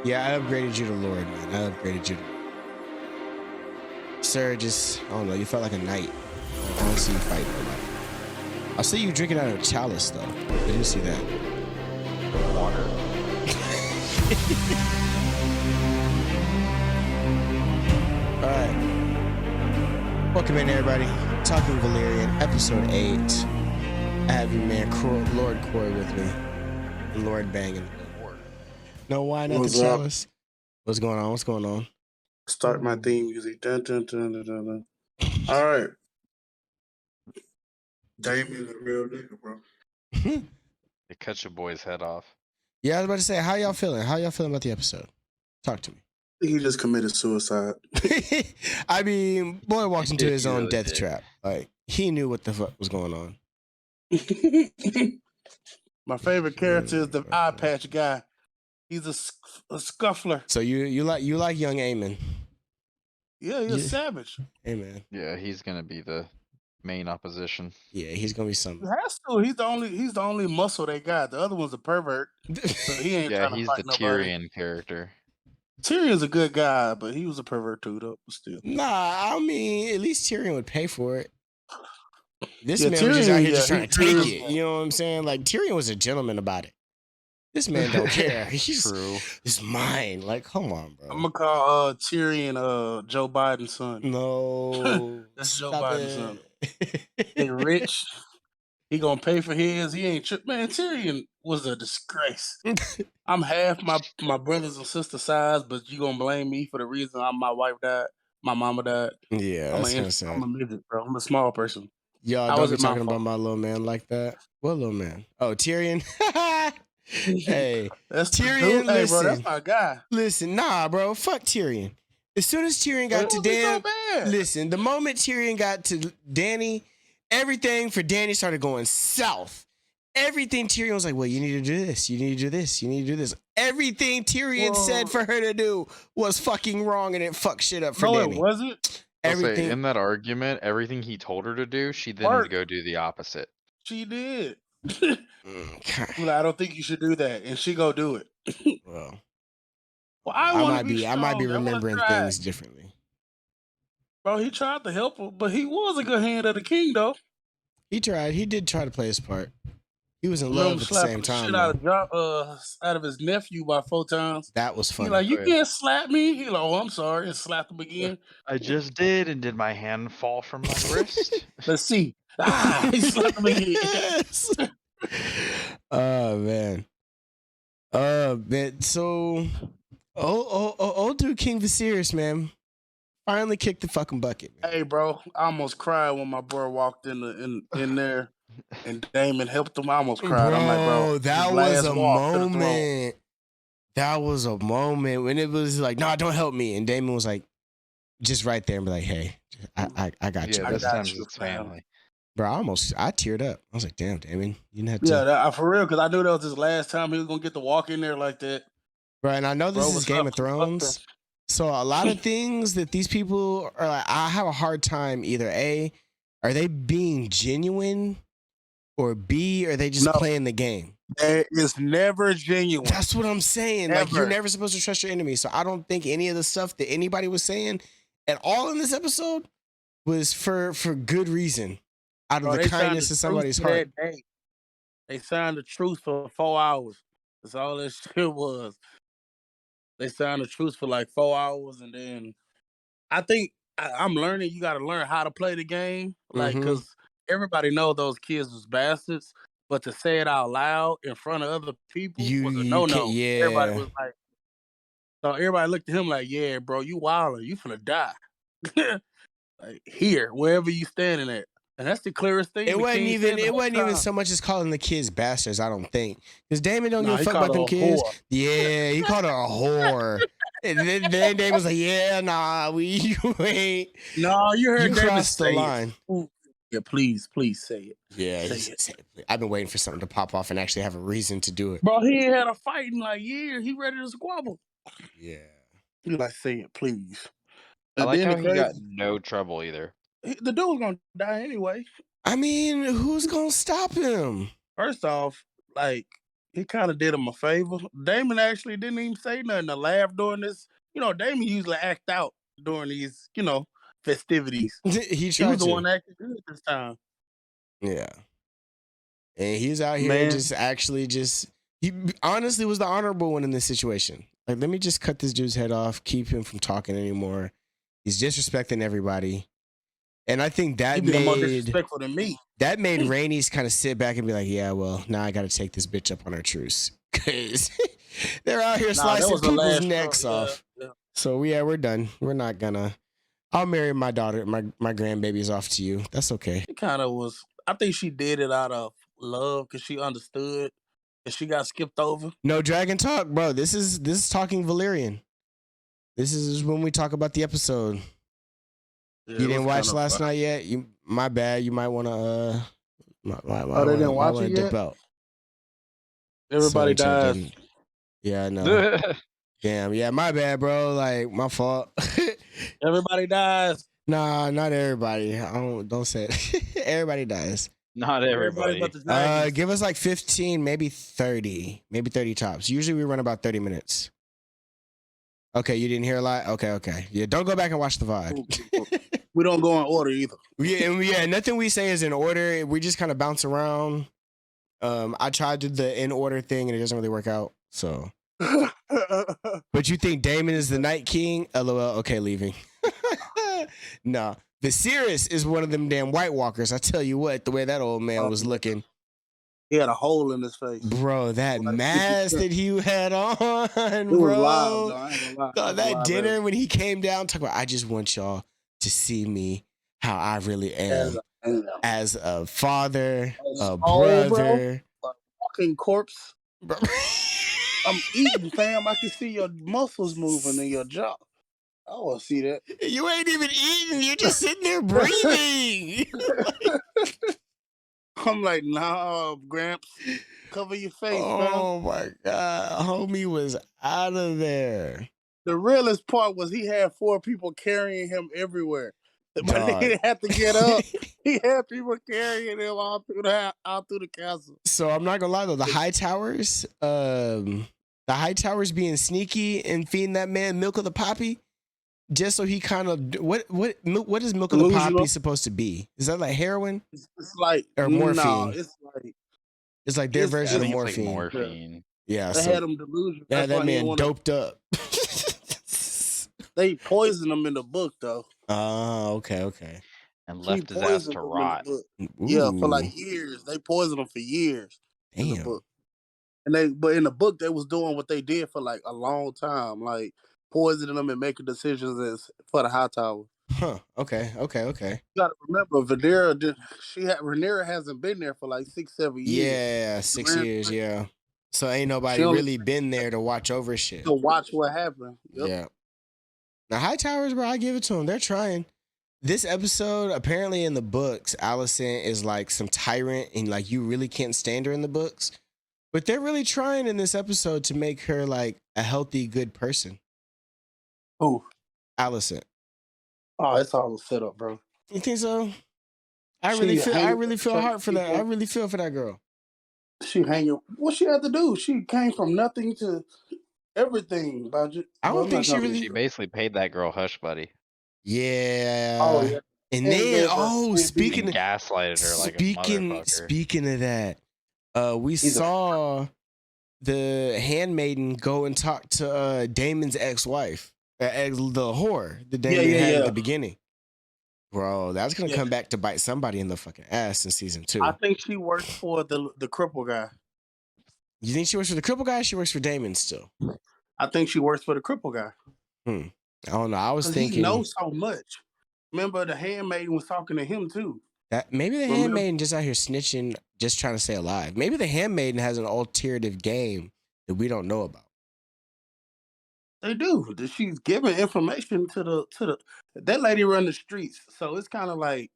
Yeah, I upgraded you to Lord, man. I upgraded you. Sir, just, I don't know, you felt like a knight. I don't see you fighting nobody. I see you drinking out of a chalice, though. I didn't see that. Water. All right. Welcome in, everybody. Talking Valyrian, episode 8. I have your man, Lord Corey, with me. And Lord Banging. No wine at the chalice. What's going on? What's going on? Start my theme music. Dun, dun, dun, dun, dun, dun. All right. Damien's a real nigga, bro. They cut your boy's head off. Yeah, I was about to say, how y'all feeling? How y'all feeling about the episode? Talk to me. He just committed suicide. I mean, boy walked into his own death trap. Like, he knew what the fuck was going on. My favorite character is the eye patch guy. He's a scuffler. So you like young Aemon? Yeah, he's a savage. Hey, man. Yeah, he's gonna be the main opposition. Yeah, he's gonna be He something. has to. He's the only muscle they got. The other one's a pervert. So he ain't Yeah, trying he's to the fight nobody. Tyrion character. Tyrion's a good guy, but he was a pervert too, though. Still. Nah, I mean, at least Tyrion would pay for it. This Yeah, man was just out Tyrion, here just yeah, trying to take he- it. You know what I'm saying? Like, Tyrion was a gentleman about it. This man don't care. He's True. It's mine. Like, come on, bro. I'm gonna call Tyrion Joe Biden's son. No. That's Joe Stop Biden's son. it. He rich. He gonna pay for his. He ain't man. Tyrion was a disgrace. I'm half my brothers and sisters size, but you gonna blame me for the reason my wife died, my mama died. Yeah, that's kind of sad. I'm a midget, bro. I'm a small person. Y'all How don't is be it my talking about fault? my little man like that. What little man? Oh, Tyrion. Hey, That's Tyrion, Hey, bro, that's listen. my guy. Listen, nah, bro. Fuck Tyrion. As soon as Tyrion got to It wasn't Dan, so bad. listen, the moment Tyrion got to Dany, everything for Dany started going south. Everything Tyrion was like, well, you need to do this. You need to do this. You need to do this. Everything Tyrion said for her to do was fucking wrong, and it fucked shit up for Dany. It wasn't. Everything. In that argument, everything he told her to do, she then had to go do the opposite. She did. Okay. Well, I don't think you should do that, and she go do it. Well, I might be remembering things differently. Bro, he tried to help her, but he was a good hand of the king, though. He tried. He did try to play his part. He was in love at the same time. Shit out of his nephew by 4 times. That was funny. He like, you can't slap me. He like, oh, I'm sorry, and slapped him again. I just did, and did my hand fall from my wrist? Let's see. He slapped him again. Yes. Oh man. Man. So, old dude King Viserys, man, finally kicked the fucking bucket. Man. Hey, bro, I almost cried when my bro walked in there, and Damon helped him. I almost cried. Bro, I'm like, bro, that was a moment. That was a moment when it was like, nah, don't help me, and Damon was like, just right there and be like, hey, I got you. Yeah, this time it's family. Bro, I teared up. I was like, damn, Damon, you didn't have to. Yeah, for real, because I knew that was his last time he was gonna get to walk in there like that. Bro, and I know this is Game of Thrones, so a lot of things that these people are like, I have a hard time either A, are they being genuine, or B, are they just playing the game? It's never genuine. That's what I'm saying. Never. Like, you're never supposed to trust your enemy. So I don't think any of the stuff that anybody was saying at all in this episode was for good reason. Out of the kindness of somebody's heart. They signed the truce for 4 hours. That's all that shit was. They signed the truce for like 4 hours, and then I think I'm learning. You got to learn how to play the game, like, because everybody know those kids was bastards, but to say it out loud in front of other people was a no-no. Yeah. Everybody was like, so everybody looked at him like, yeah, bro, you wildin', you finna die. Like, here, wherever you standing at. And that's the clearest thing. It wasn't even so much as calling the kids bastards, I don't think. Because Damon don't give a fuck about them kids. Whore. Yeah, he called her a whore. And then Damon was like, yeah, nah, you ain't. No, you heard David crossed the say line. It. Yeah, please say it. Yeah, say it. I've been waiting for something to pop off and actually have a reason to do it. Bro, he ain't had a fight in like years. He ready to squabble. Yeah. He like, say it, please. I like how he got no trouble either. The dude was gonna die anyway. I mean, who's gonna stop him? First off, like, he kind of did him a favor. Damon actually didn't even say nothing to laugh during this. Damon usually act out during these, festivities. He He tried was the to. one acting good this time. Yeah. And he's out here Man, he honestly was the honorable one in this situation. Like, let me just cut this dude's head off, keep him from talking anymore. He's disrespecting everybody. And I think he that been more made disrespectful than me. Rainey's kind of sit back and be like, yeah, well, now I got to take this bitch up on her truce. Because they're out here That slicing was the people's last necks straw. off. Yeah. So, yeah, we're done. We're not gonna. I'll marry my daughter. My grandbaby's off to you. That's okay. It kind of was. I think she did it out of love because she understood, and she got skipped over. No dragon talk, bro. This is talking Valyrian. This is when we talk about the episode. Yeah, You didn't watch last night yet? My bad. You might want to. They didn't watch it yet. Dip out. Everybody So dies. Yeah, I know. Damn. Yeah, my bad, bro. Like, my fault. Everybody dies. Nah, not everybody. Don't say it. Everybody dies. Not everybody. But the dragons. Give us like 15, maybe 30. Maybe 30 tops. Usually we run about 30 minutes. Okay, you didn't hear a lot? Okay. Yeah, don't go back and watch the VOD. We don't go in order either. Yeah, nothing we say is in order. We just kind of bounce around. I tried to do the in order thing and it doesn't really work out. So, but you think Daemon is the Night King? LOL. Okay, leaving. No, Viserys is one of them damn White Walkers. I tell you what, the way that old man was looking. He had a hole in his face. Bro, that mask that he had on, It bro. was wild, though. I ain't gonna lie. That dinner when he came down, talking about, I just want y'all to see me how I really am as a father, a brother. Bro. A walking corpse. Bro. I'm eating, fam. I can see your muscles moving in your jaw. I want to see that. You ain't even eating. You're just sitting there breathing. I'm like, nah, Gramps. Cover your face, oh, my God. Homie was out of there. The realest part was he had 4 people carrying him everywhere. But he didn't have to get up. He had people carrying him all through the castle. So I'm not gonna lie though, the high towers being sneaky and feeding that man milk of the poppy, just so he kind of what is milk of the poppy supposed to be? Is that like heroin? It's like or morphine? No, it's like their version of morphine. Like morphine. Yeah, they had him delusional. Yeah, that man doped up. They poisoned him in the book though. Oh, okay. And left his ass to rot. Yeah, for like years. They poisoned him for years. Damn. In the book. But in the book they was doing what they did for like a long time, like poisoning them and making decisions for the High Tower. Huh. Okay. You gotta remember, Rhaenyra hasn't been there for like 6-7 years. Yeah, 6 years. Yeah. So ain't nobody really been there to watch over shit. To watch what happened. Yep. Yeah. Now, High Towers, bro, I give it to them. They're trying. This episode, apparently in the books, Alicent is like some tyrant and like you really can't stand her in the books. But they're really trying in this episode to make her like a healthy, good person. Who? Alicent. Oh, it's all a setup, bro. You think so? I really feel hard for that. I really feel for that girl. She hanging. What she had to do? She came from nothing to everything, budget. I don't think she really. She basically paid that girl hush, buddy. Yeah. Oh yeah. And then, speaking of gaslighted her like a motherfucker. Speaking of that, we saw the handmaiden go and talk to Damon's ex-wife, the whore that Damon had at the beginning. Bro, that's gonna come back to bite somebody in the fucking ass in season 2. I think she works for the cripple guy. You think she works for the cripple guy? Or she works for Damon still. I think she works for the cripple guy. I don't know. I was thinking he knows so much. Remember, the handmaiden was talking to him too. That maybe the handmaiden just out here snitching, just trying to stay alive. Maybe the handmaiden has an alternative game that we don't know about. They do. She's giving information to the. That lady run the streets, so it's kind of like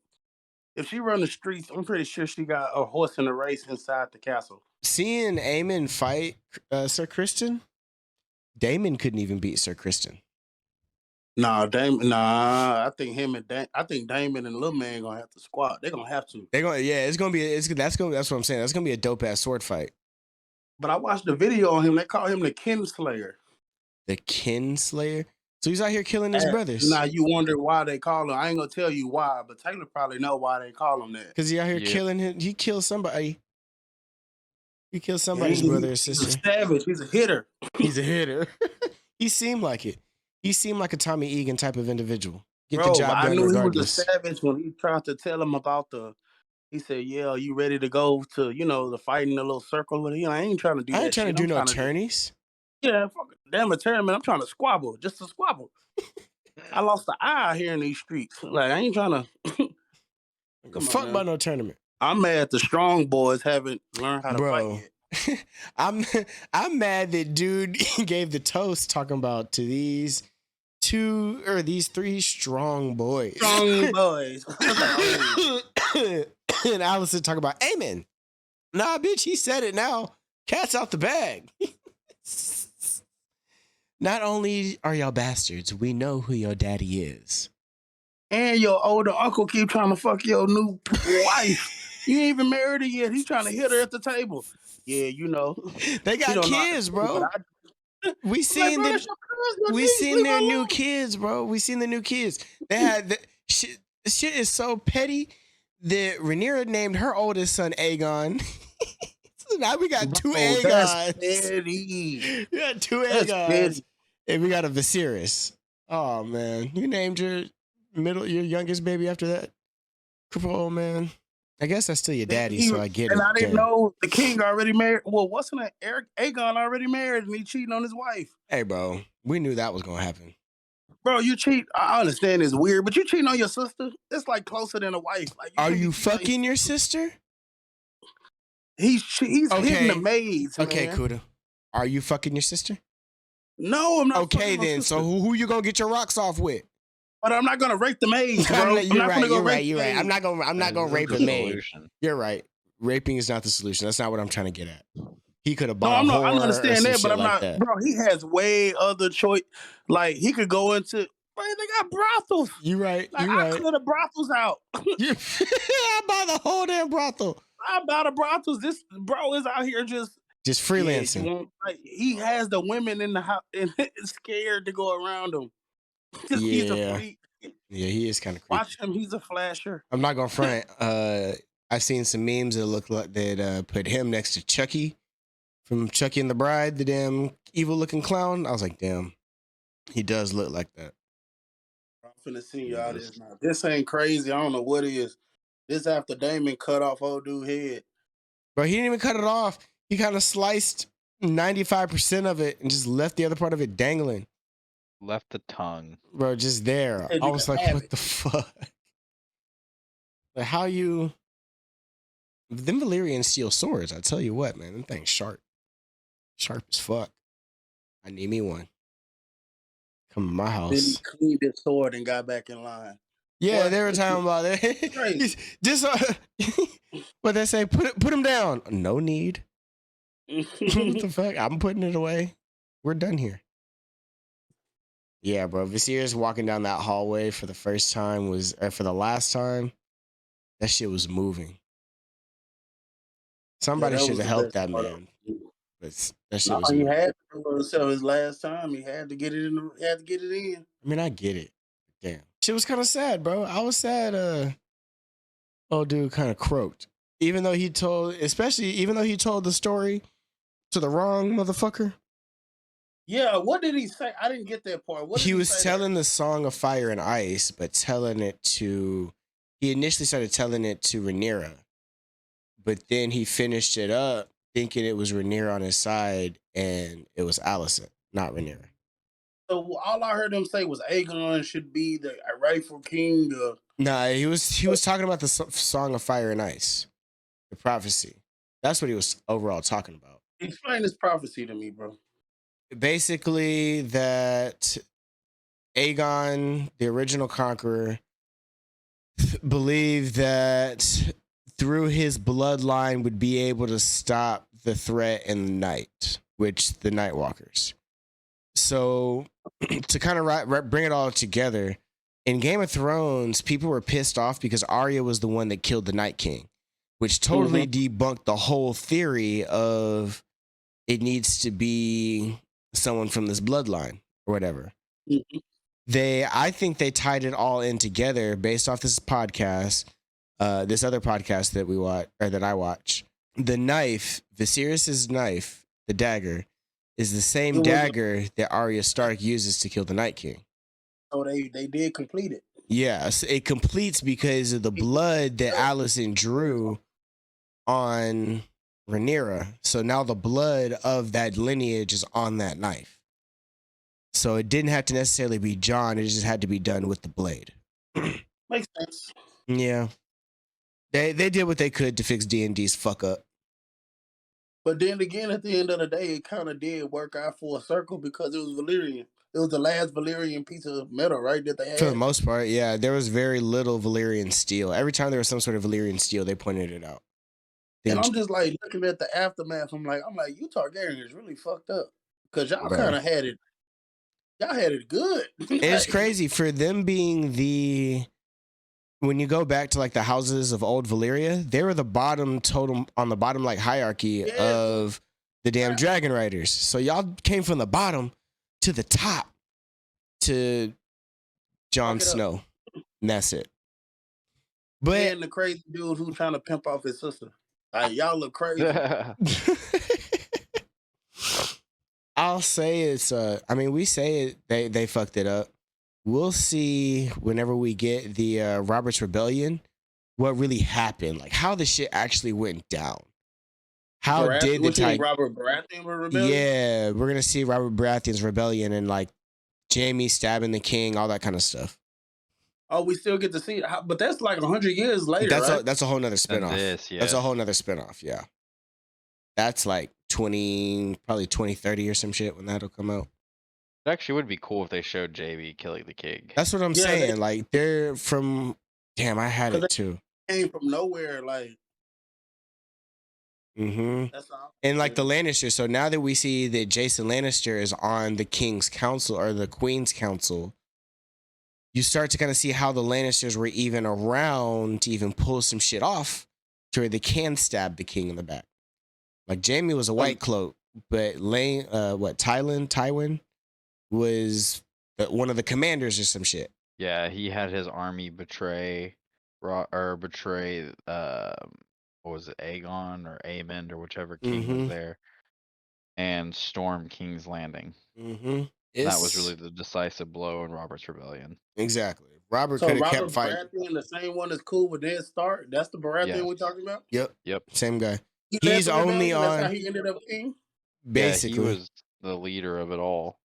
if she run the streets, I'm pretty sure she got a horse in the race inside the castle. Seeing Aemon fight Sir Criston, Daemon couldn't even beat Sir Criston. Nah, Daemon. Nah, I think Daemon and Little Man gonna have to squat. They're gonna have to. They're gonna. Yeah, it's gonna be. That's what I'm saying. That's gonna be a dope ass sword fight. But I watched the video on him. They call him the Kinslayer. The Kinslayer. So he's out here killing his brothers. Now you wonder why they call him. I ain't gonna tell you why, but Taylor probably know why they call him that. Because he out here killing him. He killed somebody. He killed somebody's brother or sister. He's a savage. He's a hitter. He's a hitter. He seemed like it. He seemed like a Tommy Egan type of individual. Get Bro, the job done I knew regardless. He was a savage when he tried to tell him about he said, yeah, you ready to go to, the fight in the little circle with him? I ain't trying to do that. I ain't trying to do no attorneys. Yeah, fuck it. Damn attorney, man. I'm trying to squabble. Just to squabble. I lost the eye here in these streets. Like, I ain't trying to. Fuck about no tournament. I'm mad the strong boys haven't learned how to fight yet. I'm mad that dude gave the toast talking about to these three strong boys. Strong boys. And Allison talking about amen. Nah, bitch, he said it now. Cat's out the bag. Not only are y'all bastards, we know who your daddy is. And your older uncle keep trying to fuck your new wife. You ain't even married her yet. He's trying to hit her at the table. Yeah, They got kids, bro. We seen their new kids, bro. We seen the new kids. They had the shit. Shit is so petty that Rhaenyra named her oldest son Aegon. So now we got two Aegons. We got two Aegons, and we got a Viserys. Oh man, you named your youngest baby after that? Cripple, man. I guess that's still your daddy, so I get it. And I didn't know the king already married. Well, wasn't it Aegon already married and he cheating on his wife? Hey, bro, we knew that was gonna happen. Bro, you cheat. I understand it's weird, but you cheating on your sister? It's like closer than a wife. Like, are you fucking your sister? He's hitting the maids. Okay, man. Kuda. Are you fucking your sister? No, I'm not. Okay, then. So who you gonna get your rocks off with? But I'm not gonna rape the maids, bro. You're right. I'm not gonna rape a maid. You're right. Raping is not the solution. That's not what I'm trying to get at. He could have bought. No, I understand that, but I'm like not. That. Bro, he has way other choice. Like he could go into. Bro, they got brothels. You right. Like, you right. I clear the brothels out. I buy the whole damn brothel. I buy the brothels. This bro is out here just freelancing. Yeah, like, he has the women in the house and scared to go around him. Yeah. He's a freak. Yeah, he is kind of creepy. Watch him. He's a flasher. I'm not gonna front. I've seen some memes that look like that put him next to Chucky from Chucky and the Bride, the damn evil looking clown. I was like, damn, he does look like that. I'm finna see y'all this now. This ain't crazy. I don't know what it is. This after Damon cut off old dude's head. Bro, he didn't even cut it off. He kind of sliced 95% of it and just left the other part of it dangling. Left the tongue. Bro, just there. I was like, what the fuck? Like, how you... Them Valyrians steal swords. I tell you what, man. Them things sharp. Sharp as fuck. I need me one. Come to my house. Then he cleaned his sword and got back in line. Yeah, what? They were talking about it. Just what they say, put him down. No need. What the fuck? I'm putting it away. We're done here. Yeah, bro. Viserys walking down that hallway for the first time for the last time. That shit was moving. Somebody should have helped that man. But that shit was. He had to sell his last time. He had to get it in. I mean, I get it. Damn, shit was kind of sad, bro. I was sad. Old dude kind of croaked, even though he told the story to the wrong motherfucker. Yeah, what did he say? I didn't get that part. What did he was telling there? The Song of Fire and Ice, but he initially started telling it to Rhaenyra, but then he finished it up thinking it was Rhaenyra on his side, and it was Alicent, not Rhaenyra. So all I heard him say was Aegon should be the rightful king. Nah, he was talking about the Song of Fire and Ice, the prophecy. That's what he was overall talking about. Explain this prophecy to me, bro. Basically, that Aegon, the original conqueror, believed that through his bloodline would be able to stop the threat in the night, which the Night Walkers. So to kind of bring it all together, in Game of Thrones, people were pissed off because Arya was the one that killed the Night King, which totally debunked the whole theory of it needs to be someone from this bloodline or whatever. Mhm. I think they tied it all in together based off this podcast, this other podcast that we watch or that I watch. The knife, Viserys's knife, the dagger, is the same It was dagger that Arya Stark uses to kill the Night King. so they did complete it. Yes, it completes because of the blood that Alicent drew on Rhaenyra. So now the blood of that lineage is on that knife. So it didn't have to necessarily be Jon. It just had to be done with the blade. Makes sense. Yeah. They did what they could to fix D&D's fuck up. But then again, at the end of the day, it kind of did work out for a circle because it was Valyrian. It was the last Valyrian piece of metal, right, that they had. For the most part, yeah. There was very little Valyrian steel. Every time there was some sort of Valyrian steel, they pointed it out. And I'm just like looking at the aftermath. I'm like, you Targaryen is really fucked up because y'all kind of had it. Y'all had it good. It's crazy for them being when you go back to like the houses of old Valyria, they were the bottom totem on the bottom like hierarchy of the damn dragon riders. So y'all came from the bottom to the top to Jon Snow. And that's it. But and the crazy dude who's trying to pimp off his sister. Like, y'all look crazy. I'll say it's we say it, they fucked it up. We'll see whenever we get the Robert's Rebellion what really happened, like how the shit actually went down. How did the Robert Baratheon rebellion? Yeah, we're gonna see Robert Baratheon's rebellion and like Jaime stabbing the king, all that kind of stuff. Oh, we still get to see it, but that's like 100 years later. That's a whole nother spinoff. That's a whole nother spinoff. Yeah, that's like 2030 or some shit when that'll come out. It actually would be cool if they showed Jaime killing the king. That's what I'm saying. Like they're from. Damn, I had it too. Came from nowhere, like. That's all. And like the Lannisters. So now that we see that Jason Lannister is on the King's Council or the Queen's Council, you start to kind of see how the Lannisters were even around to even pull some shit off to where they can stab the king in the back. Like Jaime was a white cloak, but Tywin was one of the commanders or some shit. Yeah, he had his army betray what was it, Aegon or Aemond or whichever king was there, and storm King's Landing. That was really the decisive blow in Robert's Rebellion. Exactly. Robert could have kept fighting. Baratheon, the same one that's cool with Ned Stark. That's the Baratheon we're talking about. Yep. Same guy. He's only on. That's how he ended up king. Basically, he was the leader of it all.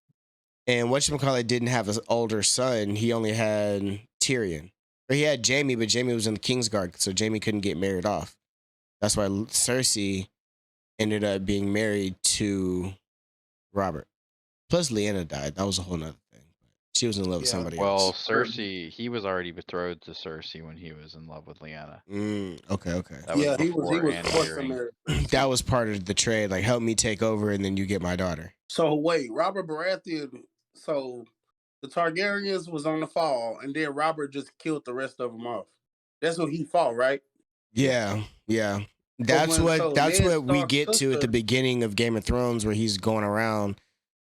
And whatchamacallit didn't have an older son. He only had Tyrion. Or he had Jaime, but Jaime was in the Kingsguard, so Jaime couldn't get married off. That's why Cersei ended up being married to Robert. Plus, Lyanna died. That was a whole nother thing. She was in love with somebody else. Well, Cersei, he was already betrothed to Cersei when he was in love with Lyanna. Okay. That was he was forced to marry. That was part of the trade. Like, help me take over, and then you get my daughter. So wait, Robert Baratheon. So the Targaryens was on the fall, and then Robert just killed the rest of them off. That's what he fought, right? Yeah. That's what we get to at the beginning of Game of Thrones, where he's going around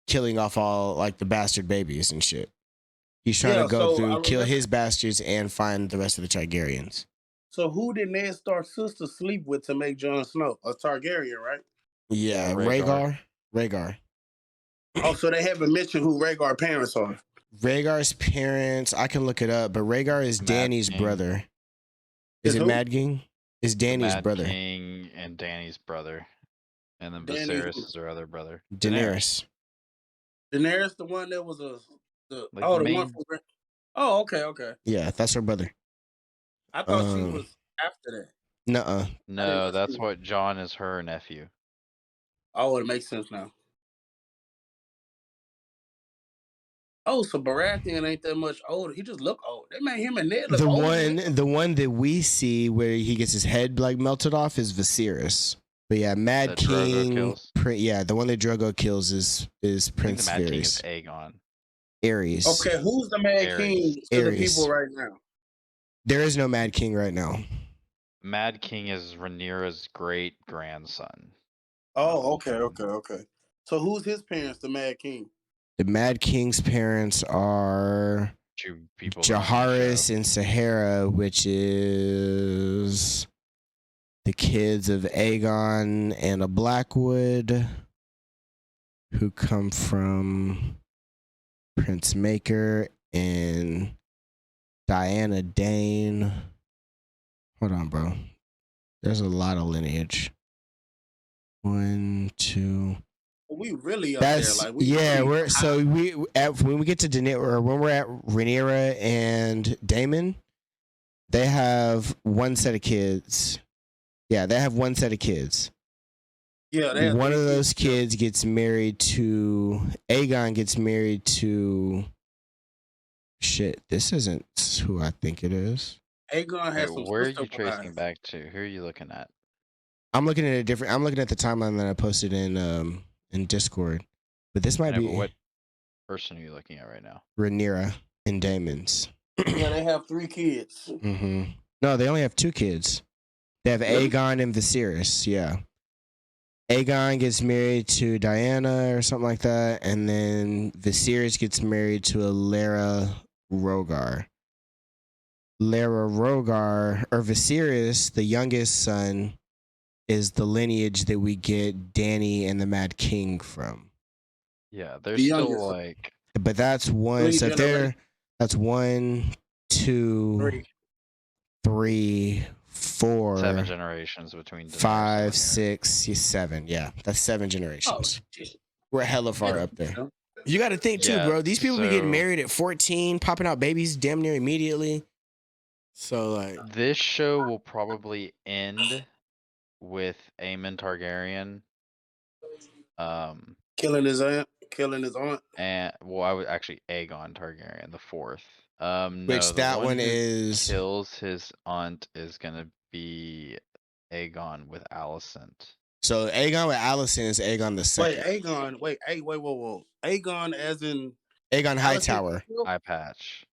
killing off all like the bastard babies and shit. He's trying to go through, kill his bastards, and find the rest of the Targaryens. So who did Ned Stark's sister sleep with to make Jon Snow? A Targaryen, right? Yeah, Rhaegar. Oh, so they haven't mentioned who Rhaegar's parents are. Rhaegar's parents, I can look it up, but Rhaegar is Dany's brother. Is it Mad King? Is Dany's brother. King and Dany's brother. And then Viserys is her other brother. Daenerys, the one that was the one from. Oh, okay. Yeah, that's her brother. I thought she was after that. Nuh-uh. No, that's what Jon is her nephew. Oh, it makes sense now. Oh, so Baratheon ain't that much older. He just look old. They made him and Ned look old. The one that we see where he gets his head like melted off is Viserys. But yeah, Mad King. The one that Drogo kills is Prince Mad King Varys. is Aegon. Ares. Okay, who's the Mad King to the people right now? There is no Mad King right now. Mad King is Rhaenyra's great grandson. Oh, okay. So who's his parents? The Mad King. The Mad King's parents are Two people that aren't in the Jaharis show. and Sahara, which is the kids of Aegon and a Blackwood, who come from Prince Maker and Diana Dane. Hold on, bro. There's a lot of lineage. 1, 2. We really up That's there. Like we yeah. really We're so when we get to Daenerys, or when we're at Rhaenyra and Daemon, they have one set of kids. Yeah, they have one set of kids. Yeah, one of those kids gets married to Aegon. Gets married to shit. This isn't who I think it is. Aegon has some. Where are you tracing back to? Who are you looking at? I'm looking at a different. I'm looking at the timeline that I posted in Discord, but this might be. What person are you looking at right now? Rhaenyra and Daemon's. Yeah, they have 3 kids. Mm-hmm. No, they only have 2 kids. They have Aegon and Viserys. Yeah. Aegon gets married to Diana or something like that, and then Viserys gets married to a Lara Rogar. Lara Rogar, or Viserys, the youngest son, is the lineage that we get Dany and the Mad King from. Yeah, they're still like. But that's one. So there, that's 1, 2, 3, 4, 7 generations between 5, 6, 7. Yeah, that's 7 generations. Oh, we're hella far up there. You got to think too, bro. These people be getting married at 14, popping out babies damn near immediately. So like, this show will probably end with Aemon Targaryen, killing his aunt, and I would actually Aegon Targaryen, the 4th. Which no, that one is kills his aunt is gonna be Aegon with Alicent. So Aegon with Alicent is Aegon the second. Wait, Aegon as in Aegon Hightower. Eye Patch.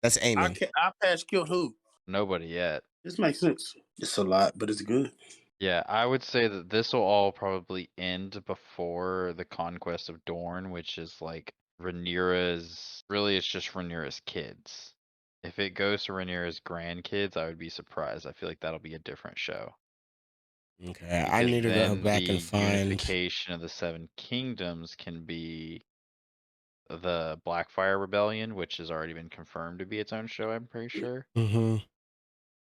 That's Aemon. Eye Patch killed who? Nobody yet. This makes sense. It's a lot, but it's good. Yeah, I would say that this will all probably end before the conquest of Dorne, which is like Rhaenyra's. Really, it's just Rhaenyra's kids. If it goes to Rhaenyra's grandkids, I would be surprised. I feel like that'll be a different show. Okay, because I need to go back and find. The unification of the 7 kingdoms can be the Blackfire Rebellion, which has already been confirmed to be its own show, I'm pretty sure. Mm-hmm.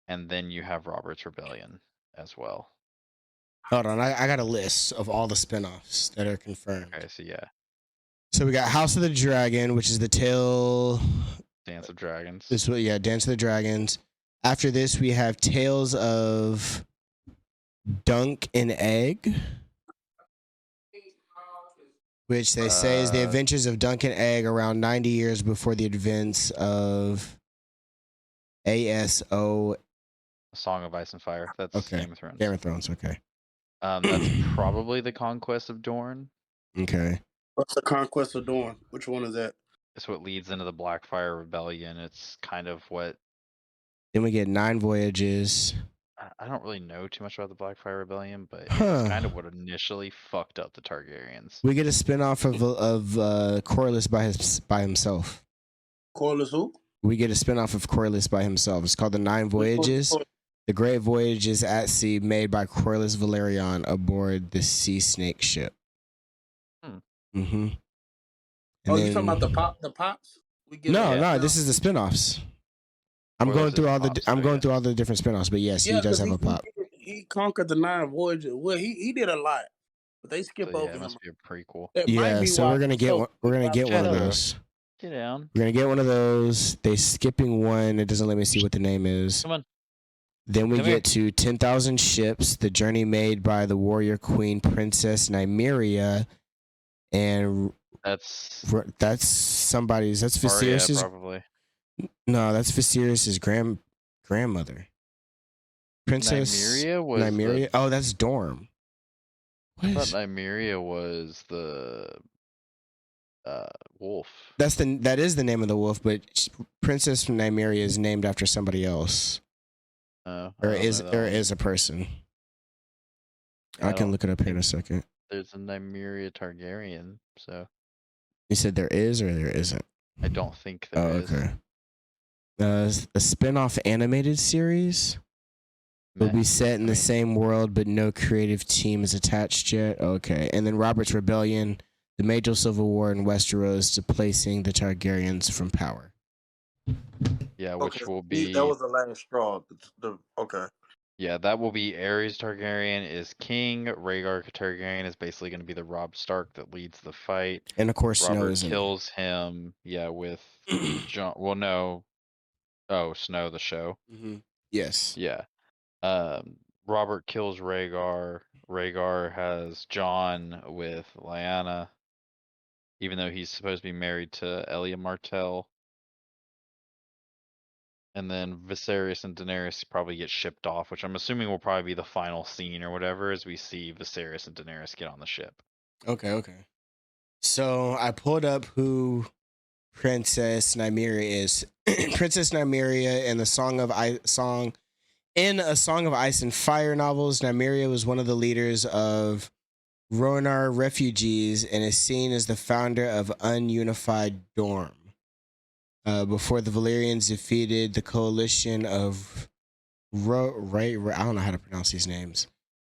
And then you have Robert's Rebellion as well. Hold on, I got a list of all the spinoffs that are confirmed. Okay, so yeah. So we got House of the Dragon, which is the Dance of Dragons. Dance of the Dragons. After this, we have Tales of Dunk and Egg, which they say is the adventures of Dunk and Egg around 90 years before the events of ASO. Song of Ice and Fire. That's okay. Game of Thrones. Game of Thrones, okay. That's probably the Conquest of Dorne. Okay. What's the Conquest of Dorne? Which one is that? It's what leads into the Blackfire Rebellion. It's kind of what. Then we get 9 Voyages. I don't really know too much about the Blackfire Rebellion, but it's kind of what initially fucked up the Targaryens. We get a spinoff of Corlys by himself. Corlys who? We get a spinoff of Corlys by himself. It's called The 9 Voyages. The Great Voyages at Sea, made by Corlys Valyrian aboard the Sea Snake ship. Mm-hmm. You talking about the pops? No, this is the spinoffs. I'm going through all the different spinoffs, but yes, he does have a pop. He conquered the 9 Voyages. Well, he did a lot, but they skip over. It must be a prequel. Yeah, so we're gonna get one of those. Get down. We're gonna get one of those. They skipping one. It doesn't let me see what the name is. Come on. Then we get to 10,000 Ships, the journey made by the warrior queen Princess Nymeria, and that's somebody's. That's Viserys'. Probably. No, that's Viserys' grandmother. Princess Nymeria. Oh, that's Dorm. I thought Nymeria was the wolf. That is the name of the wolf, but Princess Nymeria is named after somebody else. Or is a person. I can look it up here in a second. There's a Nymeria Targaryen, so You said there is or there isn't? I don't think there is. Okay. A spin-off animated series will be set in the same world, but no creative team is attached yet. Okay. And then Robert's Rebellion, the major civil war in Westeros, displacing the Targaryens from power. Yeah, which will be... That was the last straw. Okay. Yeah, that will be Aerys Targaryen is king. Rhaegar Targaryen is basically going to be the Robb Stark that leads the fight. And of course, Snow Robert is kills him. Yeah, with Jon. Well, no. Oh, Snow the show. Mm-hmm. Yes. Yeah. Robert kills Rhaegar. Rhaegar has Jon with Lyanna, even though he's supposed to be married to Elia Martell. And then Viserys and Daenerys probably get shipped off, which I'm assuming will probably be the final scene or whatever, as we see Viserys and Daenerys get on the ship. Okay. So I pulled up who Princess Nymeria is. Princess Nymeria in A Song of Ice and Fire novels, Nymeria was one of the leaders of Rhoynar refugees and is seen as the founder of Ununified Dorne. Before the Valyrians defeated the coalition of I don't know how to pronounce these names.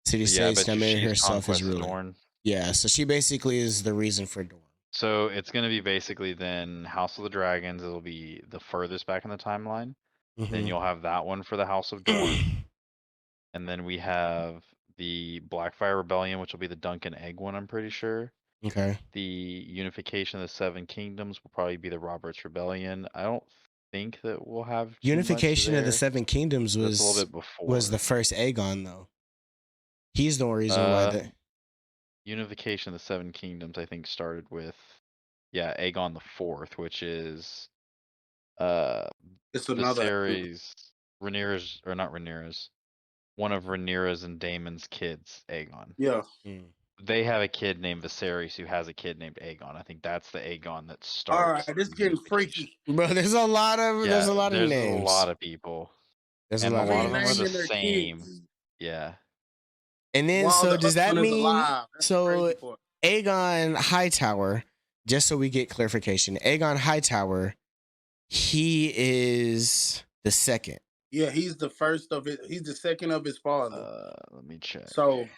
City states, Nymeria herself is ruler. Dorne. Yeah, so she basically is the reason for Dorne. So it's going to be basically then House of the Dragons. It'll be the furthest back in the timeline. Mm-hmm. Then you'll have that one for the House of Dorne. And then we have the Blackfire Rebellion, which will be the Duncan Egg one, I'm pretty sure. Okay. The Unification of the Seven Kingdoms will probably be the Robert's Rebellion. I don't think that we'll have Unification of the Seven Kingdoms was a little bit before. Was the first Aegon though. He's the reason why that Unification of the Seven Kingdoms, I think, started with Aegon the Fourth, which is it's another Viserys, Rhaenyra's, or not Rhaenyra's, one of Rhaenyra's and Daemon's kids, Aegon. Yeah. They have a kid named Viserys who has a kid named Aegon. I think that's the Aegon that starts. All right, this getting freaky, bro. There's a lot of names. There's a lot of people. There's and a lot of them are the same. Kids. Yeah. And then, so does that mean so crazy Aegon Hightower? Just so we get clarification, Aegon Hightower, he is the second. Yeah, he's the first of it. He's the second of his father. Let me check. So,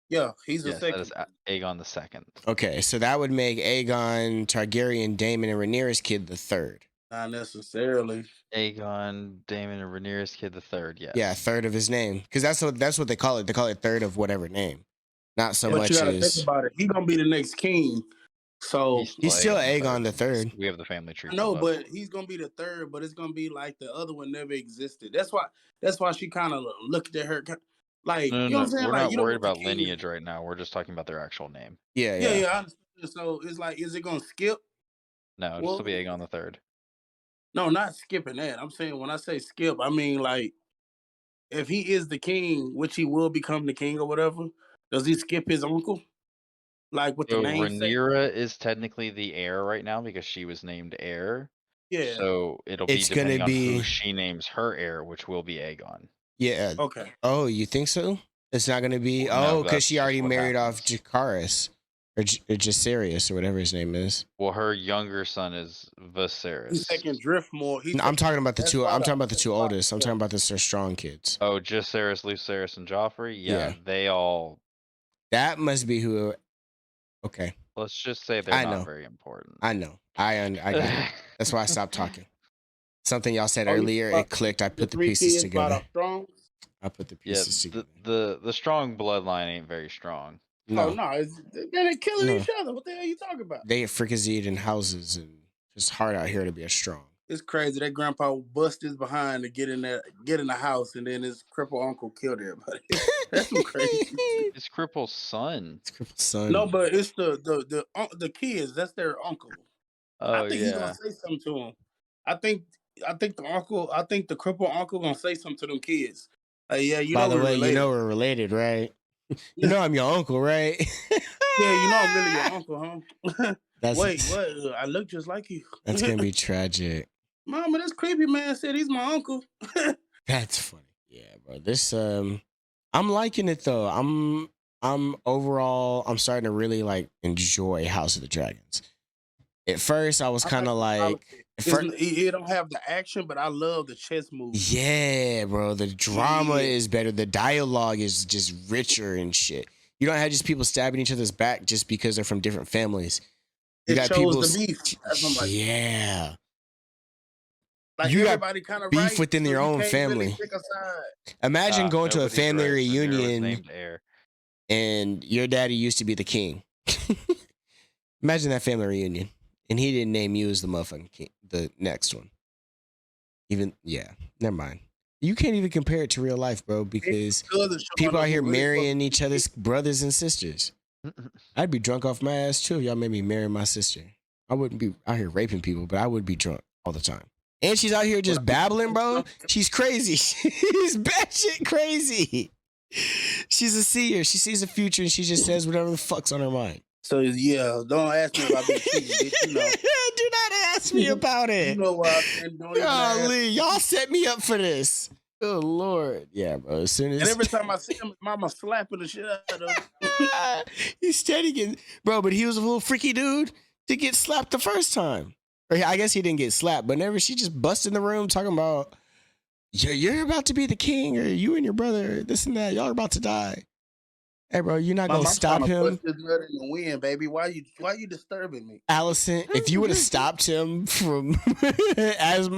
yeah, he's the second. That is Aegon the second. Okay, so that would make Aegon Targaryen, Daemon, and Rhaenyra's kid the third. Not necessarily. Aegon, Daemon, and Rhaenyra's kid the third. Yes. Yeah, third of his name, because that's what they call it. They call it third of whatever name, not so much you gotta as. think about it. He's gonna be the next king. So he's still Aegon the third. We have the family tree. No, but he's gonna be the third. But it's gonna be like the other one never existed. That's why she kind of looked at her like. No, you know what I'm saying? We're like, not worried about lineage right now. We're just talking about their actual name. Yeah. I understand. So it's like, is it gonna skip? No, it'll still be Aegon the third. No, not skipping that. I'm saying when I say skip, I mean like if he is the king, which he will become the king or whatever. Does he skip his uncle? Like with the name. Rhaenyra is technically the heir right now because she was named heir. Yeah. So it's depending on who she names her heir, which will be Aegon. Yeah. Okay. Oh, you think so? It's not going to be. Well, because she already married off Jacaerys or Jacaerys or whatever his name is. Well, her younger son is Viserys. He's taking Driftmore. I'm talking about the two. I'm talking about the two oldest. I'm talking about the strong kids. Oh, Jacaerys, Lucerys, and Joffrey. Yeah, they all. That must be who. Okay. Let's just say they're not very important. I know. I get it. That's why I stopped talking. Something y'all said earlier, it clicked. I put the pieces together. I put the pieces together. The strong bloodline ain't very strong. No, they're killing each other. What the hell are you talking about? They fricasseed in houses, and it's hard out here to be a strong. It's crazy. That grandpa bust his behind to get in the house, and then his crippled uncle killed everybody. That's some crazy. His crippled son. No, but it's the kids. That's their uncle. Oh, I think he's gonna say something to him. I think the crippled uncle gonna say something to them kids. Yeah, By the way, you know we're related, right? You know I'm your uncle, right? Yeah, you know I'm really your uncle, huh? Wait, what? I look just like you. That's gonna be tragic. Mama, this creepy man said he's my uncle. That's funny. Yeah, bro. This I'm liking it though. I'm starting to really like enjoy House of the Dragons. At first, I was kind of like, it don't have the action, but I love the chess moves. yeah, bro, the drama is better. The dialogue is just richer and shit. You don't have just people stabbing each other's back just because they're from different families. You got people, the beef. Yeah. Like you everybody kind of beef within your own family. Really pick a side. Imagine going to a family reunion named Heir. and your daddy used to be the king. Imagine that family reunion, and he didn't name you as the motherfucking king. The next one, never mind. You can't even compare it to real life, bro, because people out here marrying each other's brothers and sisters. I'd be drunk off my ass too if y'all made me marry my sister. I wouldn't be out here raping people, but I would be drunk all the time. And she's out here just babbling, bro. She's crazy. She's batshit crazy. She's a seer. She sees the future and she just says whatever the fuck's on her mind. So yeah, don't ask me about being cheating, bitch. You know. Do not ask me about it. You know what? Golly, y'all set me up for this. Oh Lord, yeah, bro. As soon as and every time I see him, mama slapping the shit out of him. He's steady getting, bro. But he was a little freaky dude to get slapped the first time. Or I guess he didn't get slapped, but never. She just busted in the room talking about, you're about to be the king, or you and your brother, this and that. Y'all are about to die. Hey, bro, you're not gonna stop him. In the wind, baby. Why you disturbing me, Allison? If you would have stopped him from, as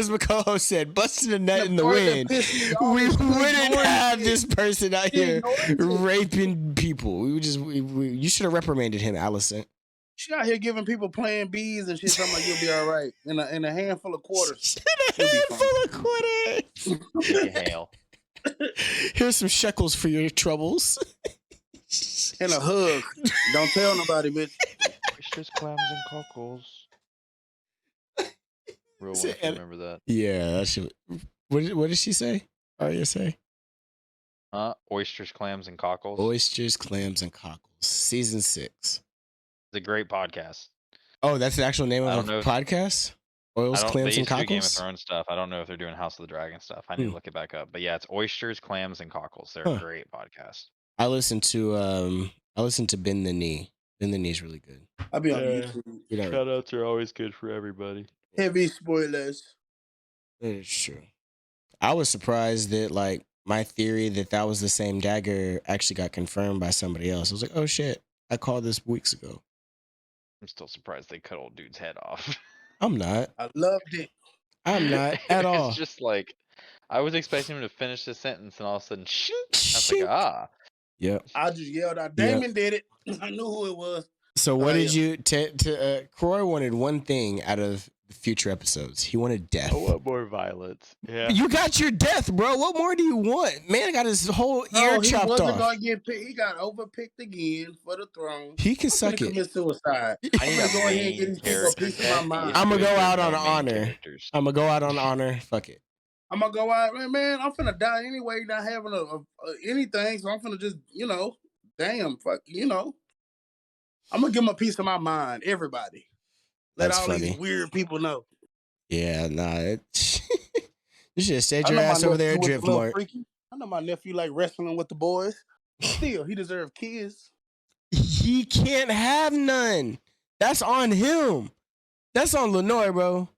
my co-host said, busting a nut in the wind, we wouldn't have this person out here raping people. We would just, you should have reprimanded him, Allison. She out here giving people Plan Bs and shit. Something like you'll be all right in a handful of quarters. In a handful of quarters. Hail. Here's some shekels for your troubles. And a hug. Don't tell nobody, bitch. Oysters, clams, and cockles. Real one, if you remember that. Yeah, that should. What did she say? Arya say? Oysters, clams, and cockles. Oysters, clams, and cockles. Season 6. It's a great podcast. Oh, that's the actual name of the podcast? Oils, clams, and cockles? Game of Thrones stuff. I don't know if they're doing House of the Dragon stuff. I need to look it back up. But yeah, it's Oysters, Clams, and Cockles. They're a great podcast. I listened to Bend the Knee. Bend the Knee's really good. I'll be on YouTube. Shoutouts are always good for everybody. Heavy spoilers. That is true. I was surprised that like my theory that was the same dagger actually got confirmed by somebody else. I was like, oh shit, I called this weeks ago. I'm still surprised they cut old dude's head off. I'm not. I loved it. I'm not at all. It's just like, I was expecting him to finish the sentence and all of a sudden, I was like, Yep. I just yelled out, Damon did it. I knew who it was. So what did you, Croy wanted one thing out of the future episodes. He wanted death. I want more violence. Yeah. You got your death, bro. What more do you want? Man got his whole ear chopped off. Gonna get picked. He got overpicked again for the throne. He can suck it. Commit suicide. I'm gonna go ahead and get his piece of my mind. I'm gonna go out on honor. Fuck it. I'm gonna go out, man. I'm finna die anyway, not having anything. So I'm finna just, damn, fuck, I'm gonna give him a piece of my mind. Everybody, let all these weird people know. Yeah, nah. You should have stayed your ass over there at Driftmark. I know my nephew like wrestling with the boys. Still, he deserves kids. He can't have none. That's on him. That's on Lenore, bro.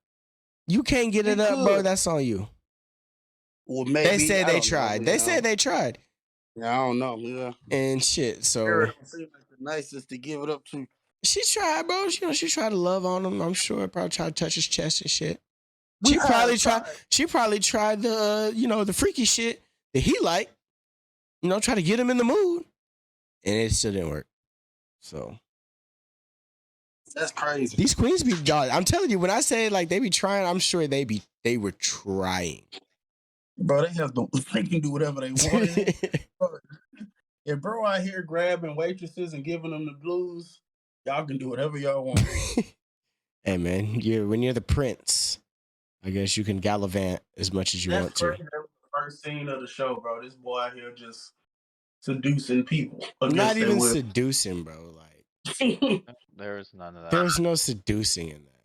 You can't get it up, bro. That's on you. Well, maybe. They said they tried. They said they tried. Yeah, I don't know. Yeah. And shit. So. Seems like the nicest to give it up to. She tried, bro. She tried to love on him. I'm sure. Probably tried to touch his chest and shit. She probably tried the the freaky shit that he liked. Try to get him in the mood, and it still didn't work. So that's crazy. These queens be dog. I'm telling you, when I say like they be trying, I'm sure they were trying. Bro, they can do whatever they want. If bro out here grabbing waitresses and giving them the blues, y'all can do whatever y'all want. Hey man, when you're the prince, I guess you can gallivant as much as you want to. That's the first scene of the show, bro. This boy out here just seducing people. Not even seducing, bro. Like there's none of that. There's no seducing in that.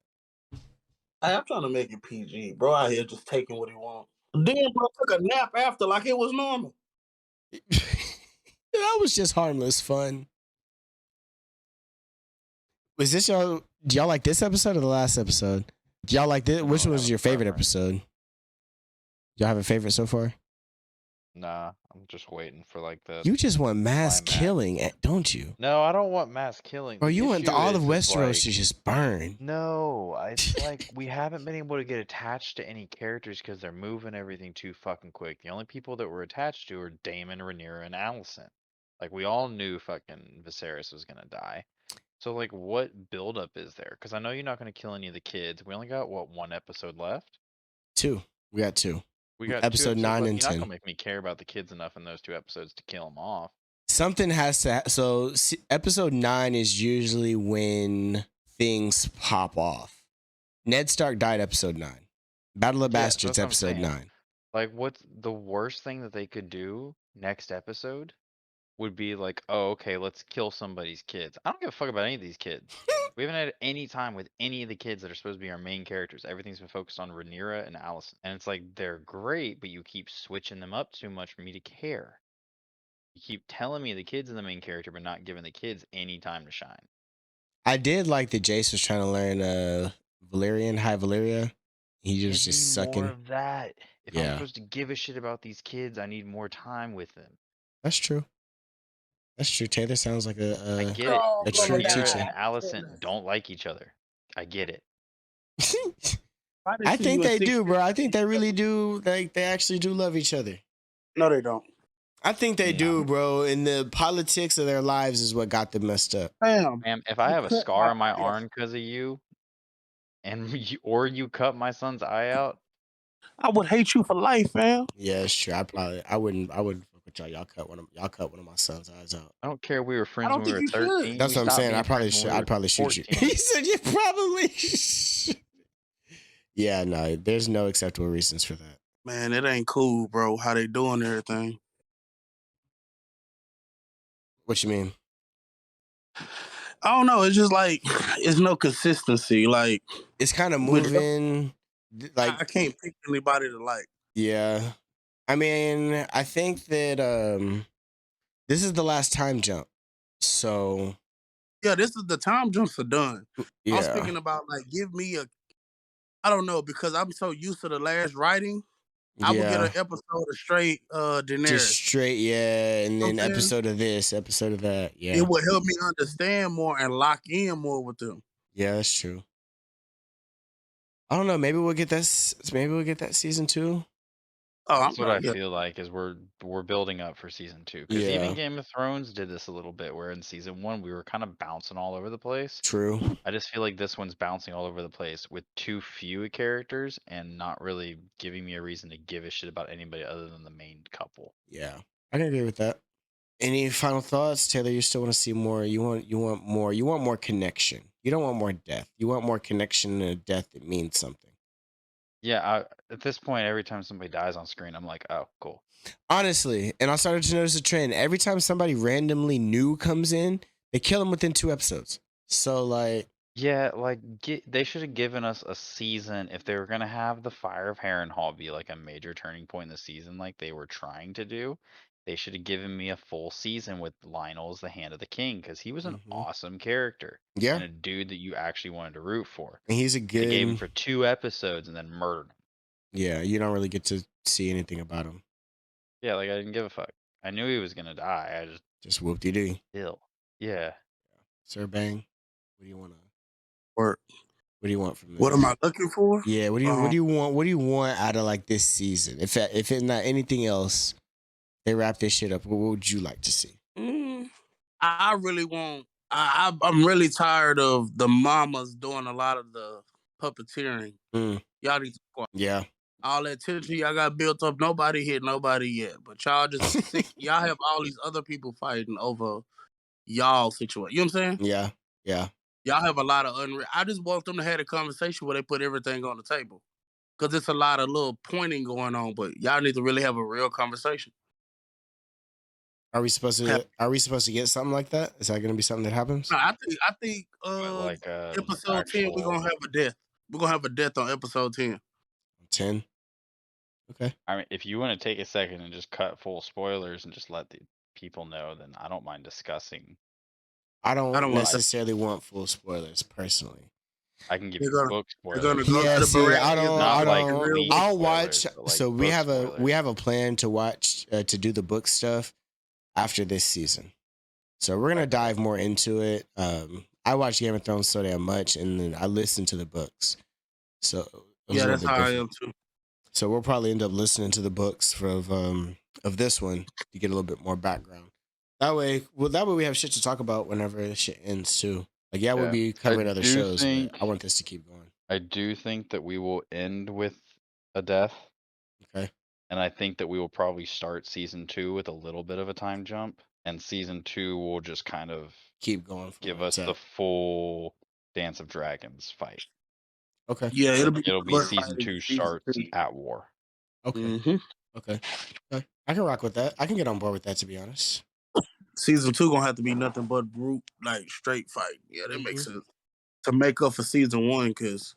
I'm trying to make it PG. Bro out here just taking what he wants. Then bro took a nap after like it was normal. That was just harmless fun. Was this y'all? Do y'all like this episode or the last episode? Do y'all like this? I Which don't was have a your favorite preference. episode? Y'all have a favorite so far? Nah, I'm just waiting for like the You just want mass climax. killing, don't you? No, I don't want mass killing. Or The you want issue all of is Westeros like, to just burn? no, it's like we haven't been able to get attached to any characters because they're moving everything too fucking quick. The only people that we're attached to are Daemon, Rhaenyra, and Alicent. Like we all knew fucking Viserys was gonna die. So like, what buildup is there? Because I know you're not gonna kill any of the kids. We only got what, one episode left? 2. We got 2. We got 2 Episode episodes 9 left. and You're not 10. gonna make me care about the kids enough in those 2 episodes to kill them off. Something has to. So episode 9 is usually when things pop off. Ned Stark died episode 9. Battle of Yeah, Bastards that's what I'm episode saying. 9. Like, what's the worst thing that they could do next episode would be like, oh, okay, let's kill somebody's kids. I don't give a fuck about any of these kids. We haven't had any time with any of the kids that are supposed to be our main characters. Everything's been focused on Rhaenyra and Alicent. And it's like, they're great, but you keep switching them up too much for me to care. You keep telling me the kid's the main character, but not giving the kids any time to shine. I did like that Jace was trying to learn Valyrian, High Valyria. He was Give just me more sucking. of that. If I'm Yeah, supposed to give a shit about these kids, I need more time with them. that's true. That's true. Taylor sounds like I a get it. a true Rhaenyra teacher. and Alicent don't like each other. I get it. I think they do, bro. I think they really do. Like they actually do love each other. No, they don't. I think they No. do, bro. And the politics of their lives is what got them messed up. Damn. Ma'am, if I You have a cut scar my on my eye off. arm because of you, and you cut my son's eye out, I would hate you for life, man. Yeah, it's true. I wouldn't fuck with y'all. Y'all cut one of my son's eyes out. I don't care if we were friends don't when we were think you should. 13. That's we what I'm stopped saying. being I probably friends when should. we I'd were probably shoot you. 14. He said you probably should. Yeah, no, there's no acceptable reasons for that. Man, it ain't cool, bro. How they doing everything? What you mean? I don't know. It's just like it's no consistency. Like It's kind of With- moving. Like I can't pick anybody to like. yeah, I mean, I think that this is the last time jump. So Yeah, this is the time jumps are done. I was yeah, thinking about like give me a. I don't know because I'm so used to the last writing. I would get yeah, an episode of straight Daenerys. just straight, yeah, and then Okay. episode of this, episode of that, yeah, It would help me understand more and lock in more with them. yeah, that's true. I don't know. Maybe we'll get that. Maybe we'll get that season 2. Oh, That's what I yeah. feel like is we're building up for season 2. Because Yeah. even Game of Thrones did this a little bit, where in season 1 we were kind of bouncing all over the place. True. I just feel like this one's bouncing all over the place with too few characters and not really giving me a reason to give a shit about anybody other than the main couple. Yeah, I can agree with that. Any final thoughts, Taylor? You still want to see more? You want more? You want more connection? You don't want more death. You want more connection and a death that means something. Yeah, at this point, every time somebody dies on screen, I'm like, oh, cool. Honestly, and I started to notice a trend. Every time somebody randomly new comes in, they kill them within 2 episodes. So like, Yeah, like they should have given us a season if they were gonna have the Fire of Harrenhal be like a major turning point in the season, like they were trying to do. They should have given me a full season with Lionel as the Hand of the King because he was an awesome character yeah, and a dude that you actually wanted to root for. and he's a They gave him good. for 2 episodes and then murdered him. Yeah, you don't really get to see anything about him. Yeah, like I didn't give a fuck. I knew he was gonna die. I Just whoop-de-doo. still, yeah. Sir Bang, what do you want to? Or What do you want from this? what am I looking for? Yeah, what do you want? What do you want out of like this season? If it's not anything else, they wrap this shit up. What would you like to see? I really want. I'm really tired of the mamas doing a lot of the puppeteering. Y'all need to quiet. Yeah, All that tension y'all got built up. Nobody hit nobody yet, but y'all just sick. Y'all have all these other people fighting over y'all situation. You know what I'm saying? yeah. Y'all have a lot of I just want them to have a conversation where they put everything on the table, because it's a lot of little pointing going on. But y'all need to really have a real conversation. Are we supposed to get something like that? Is that going to be something that happens? No, I think Like episode 10 we're gonna have a death. We're gonna have a death on episode 10. 10. Okay. I mean, if you want to take a second and just cut full spoilers and just let people know, then I don't mind discussing. I don't, I don't want that. necessarily want full spoilers personally. I can give They're you gonna- book They're spoilers. gonna go Yeah, to the see, I Baratheons, don't- Not I like don't- leak I'll spoilers, watch. but, like, So we book have spoilers. a plan to watch to do the book stuff after this season. So we're gonna Okay. dive more into it. I watch Game of Thrones so damn much, and then I listen to the books. So it was Yeah, a little that's bit how I different. am too. So we'll probably end up listening to the books of this one to get a little bit more background. That way we have shit to talk about whenever this shit ends too. Like, yeah, we'll Yeah. be covering I other do shows, think- but I want this to keep going. I do think that we will end with a death. Okay. And I think that we will probably start season 2 with a little bit of a time jump. And season 2 will just kind of Keep going. from give where us it's the at. full Dance of Dragons fight. Okay. Yeah, it'll be season 2 starts at war. Okay. Mm-hmm. Okay. I can rock with that. I can get on board with that, to be honest. Season 2 gonna have to be nothing but brute, like straight fight. Yeah, that makes sense to make up for season 1, because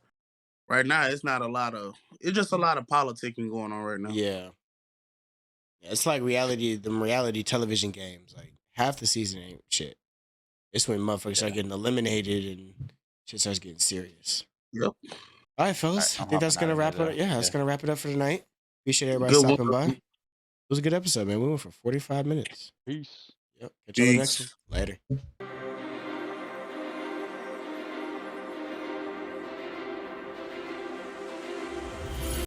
right now it's just a lot of politicking going on right now. Yeah. It's like reality television games. Like, half the season ain't shit. It's when motherfuckers start getting eliminated and shit starts getting serious. Yep. All right, fellas. Alright, I think that's I'm gonna hopping wrap out of it. here, Yeah, that's yeah. gonna wrap it up for tonight. Appreciate everybody Good stopping one. by. It was a good episode, man. We went for 45 minutes. Peace. Yep. Catch y'all in the next Peace. one. Later.